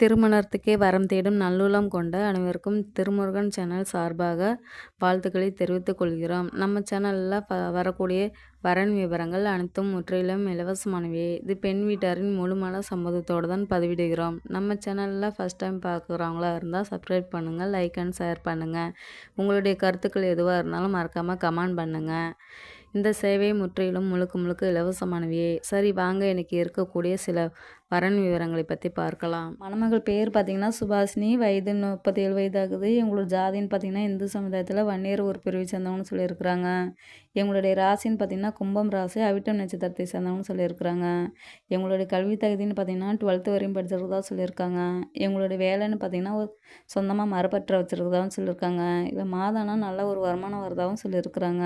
திருமணத்துக்கே வரம் தேடும் நல்லுள்ளம் கொண்ட அனைவருக்கும் திருமுருகன் சேனல் சார்பாக வாழ்த்துக்களை தெரிவித்துக் கொள்கிறோம். நம்ம சேனலில் வரக்கூடிய வரன் விவரங்கள் அனைத்தும் முற்றிலும் இலவசமானவை. இது பெண் வீட்டாரின் முழுமான சம்மதத்தோடு தான் பதிவிடுகிறோம். நம்ம சேனலில் ஃபஸ்ட் டைம் பார்க்குறவங்களா இருந்தால் சப்ஸ்கிரைப் பண்ணுங்கள், லைக் அண்ட் ஷேர் பண்ணுங்கள். உங்களுடைய கருத்துக்கள் எதுவாக இருந்தாலும் மறக்காமல் கமெண்ட் பண்ணுங்கள். இந்த சேவை முற்றிலும் முழுக்க இலவசமானவையே. சரி வாங்க, இன்றைக்கி இருக்கக்கூடிய சில வரன் விவரங்களை பற்றி பார்க்கலாம். மணமகள் பேர் பார்த்திங்கன்னா சுபாஷினி, வயது 37 வயதாகுது. எங்களோட ஜாதின்னு பார்த்திங்கன்னா இந்து சமுதாயத்தில் வன்னியர் ஒரு பிரிவை சேர்ந்தவங்கன்னு சொல்லியிருக்கிறாங்க. எங்களுடைய ராசின்னு பார்த்திங்கன்னா கும்பம் ராசி, அவிட்டம் நட்சத்திரத்தை சேர்ந்தவங்கன்னு சொல்லியிருக்கிறாங்க. எங்களுடைய கல்வி தகுதின்னு பார்த்திங்கன்னா 12th வரையும் படிச்சிருக்கதா சொல்லியிருக்காங்க. எங்களுடைய வேலைன்னு பார்த்திங்கன்னா சொந்தமாக மரப்பற்ற வச்சுருக்கதாகவும் சொல்லியிருக்காங்க. இல்லை மாதம்னா நல்ல ஒரு வருமானம் வரதாகவும் சொல்லியிருக்கிறாங்க.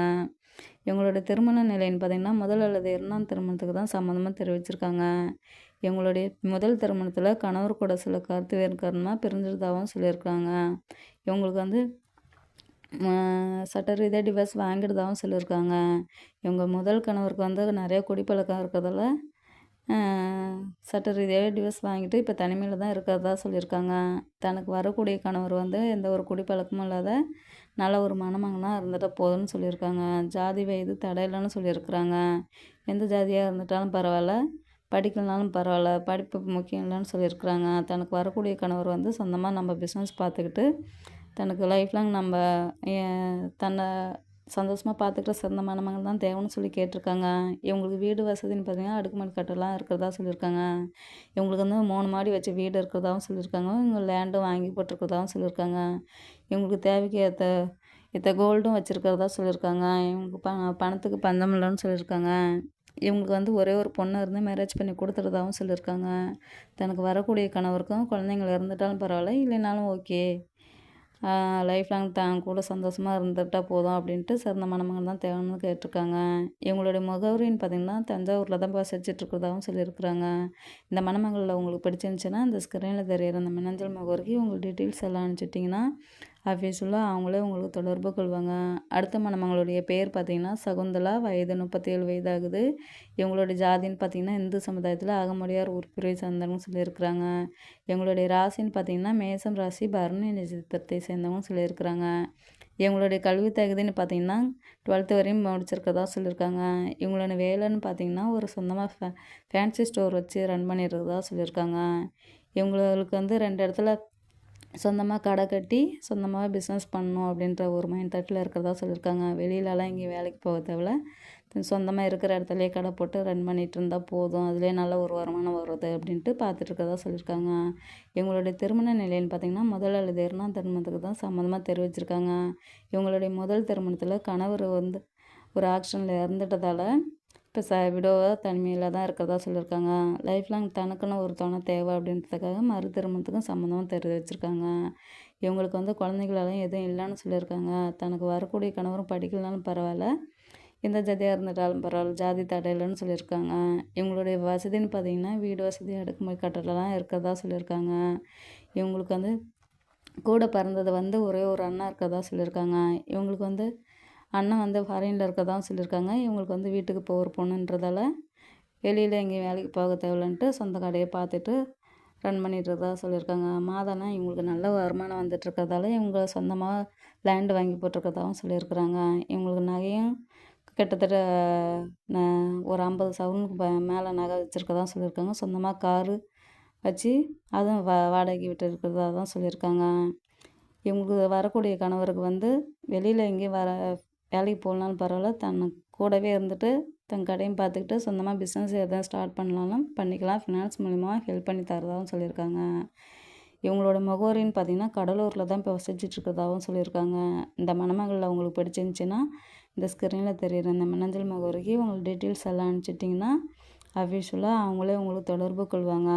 எங்களுடைய திருமண நிலைன்னு பார்த்திங்கன்னா முதல் அல்லது 2ஆம் திருமணத்துக்கு தான் சம்மந்தமாக தெரிவிச்சிருக்காங்க. எங்களுடைய முதல் திருமணத்தில் கணவர் கூட சில கருத்து வேறு காரணமாக பிரிஞ்சிருந்தாகவும் சொல்லியிருக்காங்க. இவங்களுக்கு வந்து சட்ட ரீதியாக டிவர்ஸ் வாங்கிடுதாகவும் சொல்லியிருக்காங்க. இவங்க முதல் கணவருக்கு வந்து நிறைய குடிப்பழக்கம் இருக்கிறதால சட்ட ரீதியாக டிவர்ஸ் வாங்கிட்டு இப்போ தனிமையில் தான் இருக்கிறதா சொல்லியிருக்காங்க. தனக்கு வரக்கூடிய கணவர் வந்து எந்த ஒரு குடிப்பழக்கமும் இல்லாத நல்ல ஒரு மணமகனாக இருந்துட்டால் போதும்னு சொல்லியிருக்காங்க. ஜாதி வயது தடையில்லைன்னு சொல்லியிருக்கிறாங்க. எந்த ஜாதியாக இருந்துட்டாலும் பரவாயில்ல, படிக்கலனாலும் பரவாயில்ல, படிப்பு முக்கியம் இல்லைன்னு சொல்லியிருக்கிறாங்க. தனக்கு வரக்கூடிய கணவர் வந்து சொந்தமாக நம்ம பிஸ்னஸ் பார்த்துக்கிட்டு தனக்கு லைஃப் லாங் நம்ம தன்னை சந்தோஷமாக பார்த்துக்கிற சிறந்த மணமகன் தான் தேவைன்னு சொல்லி கேட்டிருக்காங்க. இவங்களுக்கு வீடு வசதின்னு பார்த்திங்கன்னா அடுக்குமாடி கட்டெல்லாம் இருக்கிறதா சொல்லியிருக்காங்க. இவங்களுக்கு வந்து 3 மாடி வச்ச வீடு இருக்கிறதாகவும் சொல்லியிருக்காங்க. இவங்க லேண்டும் வாங்கி போட்டிருக்கிறதாகவும் சொல்லியிருக்காங்க. இவங்களுக்கு தேவைக்கு ஏற்ற கோல்டும் வச்சுருக்கிறதா சொல்லியிருக்காங்க. இவங்களுக்கு பணத்துக்கு பஞ்சம் இல்லைன்னு சொல்லியிருக்காங்க. இவங்களுக்கு வந்து ஒரே ஒரு பொண்ணு இருந்து மேரேஜ் பண்ணி கொடுத்துறதாகவும் சொல்லியிருக்காங்க. தனக்கு வரக்கூடிய கணவருக்கும் குழந்தைங்கள் இருந்துட்டாலும் பரவாயில்ல, இல்லைனாலும் ஓகே, லைஃப் லாங் தான் கூட சந்தோஷமாக இருந்துட்டால் போதும் அப்படின்ட்டு சிறந்த மணமகன் தான் தேவைன்னு கேட்டிருக்காங்க. இவங்களுடைய முகவரின்னு பார்த்திங்கன்னா தஞ்சாவூரில் தான் வசிச்சிட்ருக்கிறதாகவும் சொல்லியிருக்கிறாங்க. இந்த மணமகளில் உங்களுக்கு பிடிச்சிருந்துச்சின்னா இந்த ஸ்க்ரீனில் தெரியிற அந்த மின்னஞ்சல் முகவரிக்கு உங்களுக்கு டீட்டெயில்ஸ் எல்லாம் அனுப்பிச்சிட்டிங்கன்னா ஆஃபீஸில் அவங்களே உங்களுக்கு தொடர்பு கொள்வாங்க. அடுத்த மணமகளுடைய பேர் பார்த்திங்கன்னா சகுந்தலா, வயது 37 வயதாகுது. இவங்களுடைய ஜாதின்னு பார்த்திங்கன்னா இந்து சமுதாயத்தில் அகமுடையார் உறுப்பினரை சேர்ந்தவங்க சொல்லியிருக்கிறாங்க. எங்களுடைய ராசின்னு பார்த்திங்கன்னா மேசம் ராசி, பரணி நட்சத்திரத்தை சேர்ந்தவங்க சொல்லியிருக்கிறாங்க. இவங்களுடைய கல்வி தகுதின்னு பார்த்திங்கன்னா 12th வரையும் முடிச்சிருக்கதா சொல்லியிருக்காங்க. இவங்களோட வேலைன்னு பார்த்திங்கன்னா ஒரு சொந்தமாக ஃபேன்சி ஸ்டோர் வச்சு ரன் பண்ணியிருக்கிறதா சொல்லியிருக்காங்க. இவங்களுக்கு வந்து 2 இடத்துல சொந்தமாக கடை கட்டி சொந்தமாக பிஸ்னஸ் பண்ணணும் அப்படின்ற ஒரு மைண்ட் தாட்டில் இருக்கிறதா சொல்லியிருக்காங்க. வெளியிலலாம் எங்கேயும் வேலைக்கு போக தேவையில்ல, சொந்தமாக இருக்கிற இடத்துலையே கடை போட்டு ரன் பண்ணிகிட்டு இருந்தால் போதும், அதிலே நல்ல ஒரு வருமானம் வருது அப்படின்ட்டு பார்த்துட்ருக்கதா சொல்லியிருக்காங்க. இவங்களுடைய திருமண நிலைன்னு பார்த்திங்கன்னா முதல் அல்லது 2ஆம் திருமணத்துக்கு தான் சம்மந்தமாக தெரிவிச்சிருக்காங்க. இவங்களுடைய முதல் திருமணத்தில் கணவர் வந்து ஒரு ஆக்சிடென்ட்டில் இறந்துட்டதால் இப்போ விடோவாக தனிமையில் தான் இருக்கிறதா சொல்லியிருக்காங்க. லைஃப் லாங் தனக்குன்னு ஒரு துணை தேவை அப்படின்றதுக்காக மறு திருமணத்துக்கும் சம்மந்தமாக தெரிவிச்சிருக்காங்க. இவங்களுக்கு வந்து குழந்தைகளெல்லாம் எதுவும் இல்லைன்னு சொல்லியிருக்காங்க. தனக்கு வரக்கூடிய கணவரும் படிக்கலனாலும் பரவாயில்ல, எந்த ஜாதியாக இருந்துட்டாலும் பரவாயில்ல, ஜாதி தடையில்லைன்னு சொல்லியிருக்காங்க. இவங்களுடைய வசதின்னு பார்த்திங்கன்னா வீடு வசதி, அடுக்குமாடி கட்டடலாம் இருக்கிறதா சொல்லியிருக்காங்க. இவங்களுக்கு வந்து கூட பிறந்தது வந்து ஒரே ஒரு அண்ணா இருக்கிறதா சொல்லியிருக்காங்க. இவங்களுக்கு வந்து அண்ணன் வந்து ஃபாரினில் இருக்கதான் சொல்லியிருக்காங்க. இவங்களுக்கு வந்து வீட்டுக்கு போகிற பொண்ணுன்றதால வெளியில் எங்கேயும் வேலைக்கு போக தேவையில்லைன்ட்டு சொந்த கடையை பார்த்துட்டு ரன் பண்ணிட்டுருக்கதா சொல்லியிருக்காங்க. மாதம்னா இவங்களுக்கு நல்ல வருமானம் வந்துட்டுருக்கிறதால இவங்க சொந்தமாக லேண்டு வாங்கி போட்டிருக்கதாகவும் சொல்லியிருக்கிறாங்க. இவங்களுக்கு நகையும் கிட்டத்தட்ட ஒரு 50 சவரனுக்கு மேலே நகை வச்சுருக்கதான் சொல்லியிருக்காங்க. சொந்தமாக காரு வச்சு அதுவும் வாடகைக்கு விட்டு இருக்கிறதா தான் சொல்லியிருக்காங்க. இவங்களுக்கு வரக்கூடிய கணவருக்கு வந்து வெளியில் எங்கேயும் வேலைக்கு போகலனாலும் பரவாயில்ல, தன் கூடவே இருந்துட்டு தன் கடையும் பார்த்துக்கிட்டு சொந்தமாக பிஸ்னஸ் எதாவது ஸ்டார்ட் பண்ணலாலும் பண்ணிக்கலாம், ஃபினான்ஸ் மூலிமா ஹெல்ப் பண்ணி தரதாகவும் சொல்லியிருக்காங்க. இவங்களோட முகவரின்னு பார்த்திங்கன்னா கடலூரில் தான் இப்போ வசிச்சிட்ருக்கிறதாகவும் சொல்லியிருக்காங்க. இந்த மணமகளில் அவங்களுக்கு பிடிச்சிருந்துச்சின்னா இந்த ஸ்க்ரீனில் தெரியிற இந்த மின்னஞ்சல் முகவரிக்கு உங்களுக்கு டீட்டெயில்ஸ் எல்லாம் அனுப்பிச்சிட்டிங்கன்னா அஃபிஷியலாக அவங்களே உங்களுக்கு தொடர்பு கொள்வாங்க.